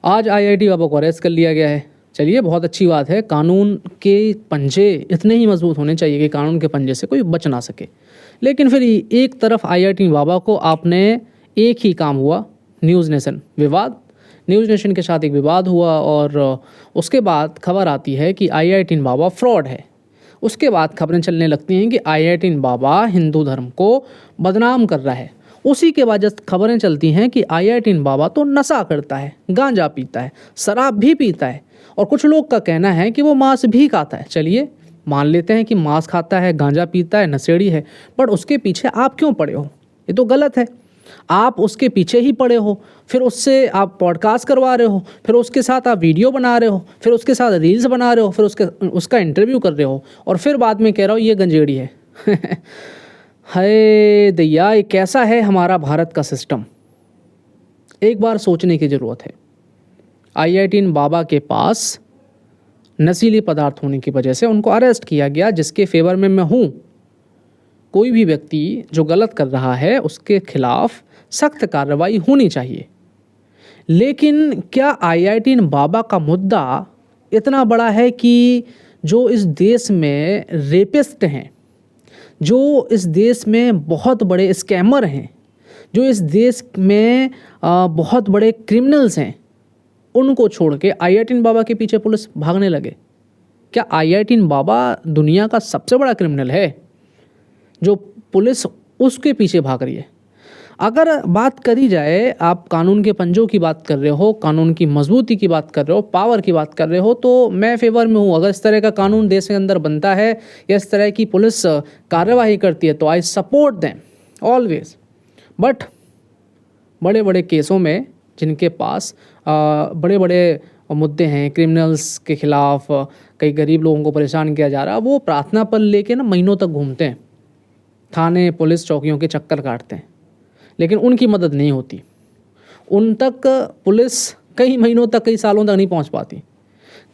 आज आईआईटी बाबा को अरेस्ट कर लिया गया है। चलिए, बहुत अच्छी बात है। कानून के पंजे इतने ही मजबूत होने चाहिए कि कानून के पंजे से कोई बच ना सके। लेकिन फिर एक तरफ आईआईटी बाबा को आपने एक ही काम हुआ, न्यूज़ नेशन विवाद, न्यूज़ नेशन के साथ एक विवाद हुआ और उसके बाद खबर आती है कि आईआईटी बाबा फ्रॉड है। उसके बाद खबरें चलने लगती हैं कि आईआईटी बाबा हिंदू धर्म को बदनाम कर रहा है। उसी के बाद जब खबरें चलती हैं कि आईआईटी बाबा तो नशा करता है, गांजा पीता है, शराब भी पीता है और कुछ लोग का कहना है कि वो मांस भी खाता है। चलिए, मान लेते हैं कि मांस खाता है, गांजा पीता है, नशेड़ी है, पर उसके पीछे आप क्यों पड़े हो? ये तो गलत है। आप उसके पीछे ही पड़े हो, फिर उससे आप पॉडकास्ट करवा रहे हो, फिर उसके साथ आप वीडियो बना रहे हो, फिर उसके साथ रील्स बना रहे हो, फिर उसका इंटरव्यू कर रहे हो और फिर बाद में कह रहा हो ये गंजेड़ी है। हाय दैया, ये कैसा है हमारा भारत का सिस्टम? एक बार सोचने की ज़रूरत है। आईआईटी बाबा के पास नशीले पदार्थ होने की वजह से उनको अरेस्ट किया गया, जिसके फेवर में मैं हूँ। कोई भी व्यक्ति जो गलत कर रहा है उसके खिलाफ सख्त कार्रवाई होनी चाहिए। लेकिन क्या आईआईटी बाबा का मुद्दा इतना बड़ा है कि जो इस देश में रेपिस्ट हैं, जो इस देश में बहुत बड़े स्कैमर हैं, जो इस देश में बहुत बड़े क्रिमिनल्स हैं, उनको छोड़ के आईआईटी बाबा के पीछे पुलिस भागने लगे? क्या आईआईटी बाबा दुनिया का सबसे बड़ा क्रिमिनल है जो पुलिस उसके पीछे भाग रही है? अगर बात करी जाए, आप कानून के पंजों की बात कर रहे हो, कानून की मजबूती की बात कर रहे हो, पावर की बात कर रहे हो, तो मैं फेवर में हूँ। अगर इस तरह का कानून देश के अंदर बनता है या इस तरह की पुलिस कार्यवाही करती है तो I support them always. But बड़े बड़े केसों में जिनके पास बड़े बड़े मुद्दे हैं, क्रिमिनल्स के खिलाफ, कई गरीब लोगों को परेशान किया जा रहा है, वो प्रार्थना पत्र लेके ना महीनों तक घूमते हैं, थाने पुलिस चौकियों के चक्कर काटते हैं, लेकिन उनकी मदद नहीं होती। उन तक पुलिस कई महीनों तक, कई सालों तक नहीं पहुंच पाती।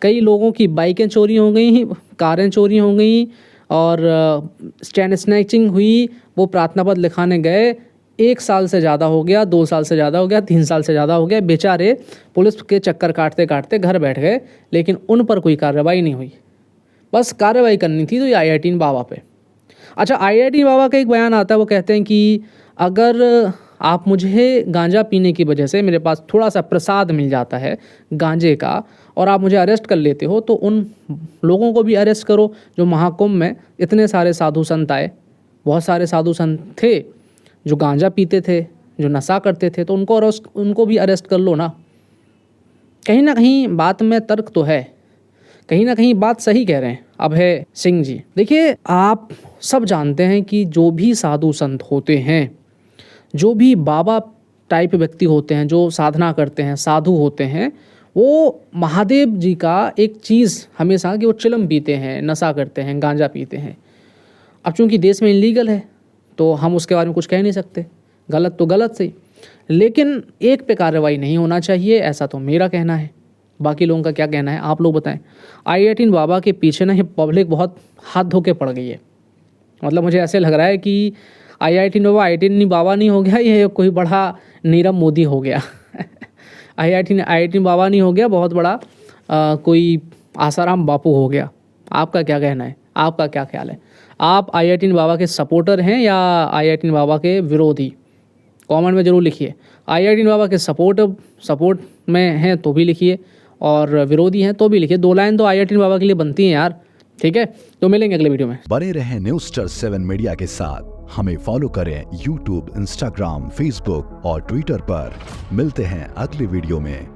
कई लोगों की बाइकें चोरी हो गई, कारें चोरी हो गई और चैन स्नैचिंग हुई। वो प्रार्थना पत्र लिखाने गए, 1 साल से ज़्यादा हो गया, 2 साल से ज़्यादा हो गया, 3 साल से ज़्यादा हो गया, बेचारे पुलिस के चक्कर काटते काटते घर बैठ गए, लेकिन उन पर कोई कार्रवाई नहीं हुई। बस कार्रवाई करनी थी तो ये आईआईटी बाबा पे। अच्छा, आईआईटी बाबा का एक बयान आता है, वो कहते हैं कि अगर आप मुझे गांजा पीने की वजह से, मेरे पास थोड़ा सा प्रसाद मिल जाता है गांजे का, और आप मुझे अरेस्ट कर लेते हो, तो उन लोगों को भी अरेस्ट करो जो महाकुंभ में इतने सारे साधु संत आए। बहुत सारे साधु संत थे जो गांजा पीते थे, जो नशा करते थे, तो उनको भी अरेस्ट कर लो ना। कहीं ना कहीं बात में तर्क तो है, कहीं ना कहीं बात सही कह रहे हैं अभय सिंह जी। देखिए, आप सब जानते हैं कि जो भी साधु संत होते हैं, जो भी बाबा टाइप व्यक्ति होते हैं, जो साधना करते हैं, साधु होते हैं, वो महादेव जी का एक चीज़ हमेशा कि वो चिलम पीते हैं, नशा करते हैं, गांजा पीते हैं। अब चूंकि देश में इलीगल है तो हम उसके बारे में कुछ कह नहीं सकते, गलत तो गलत सही, लेकिन एक पे कार्रवाई नहीं होना चाहिए, ऐसा तो मेरा कहना है। बाकी लोगों का क्या कहना है, आप लोग बताएं। आईआईटी बाबा के पीछे ना ये पब्लिक बहुत हाथ धो के पड़ गई है। मतलब मुझे ऐसे लग रहा है कि आईआईटी बाबा नहीं हो गया, ये कोई बड़ा नीरव मोदी हो गया। आईआईटी बाबा नहीं हो गया, बहुत बड़ा कोई आसाराम बापू हो गया। आपका क्या कहना है, आपका क्या ख्याल है? आप आईआईटी बाबा के सपोर्टर हैं या आईआईटी बाबा के विरोधी? कमेंट में ज़रूर लिखिए। आईआईटी बाबा के सपोर्ट में हैं तो भी लिखिए, और विरोधी हैं तो भी लिखिए। 2 लाइन तो आईआईटी बाबा के लिए बनती हैं यार। ठीक है, तो मिलेंगे अगले वीडियो में। बने रहें न्यूज़स्टार 7 मीडिया के साथ। हमें फॉलो करें YouTube, Instagram, Facebook और Twitter पर। मिलते हैं अगले वीडियो में।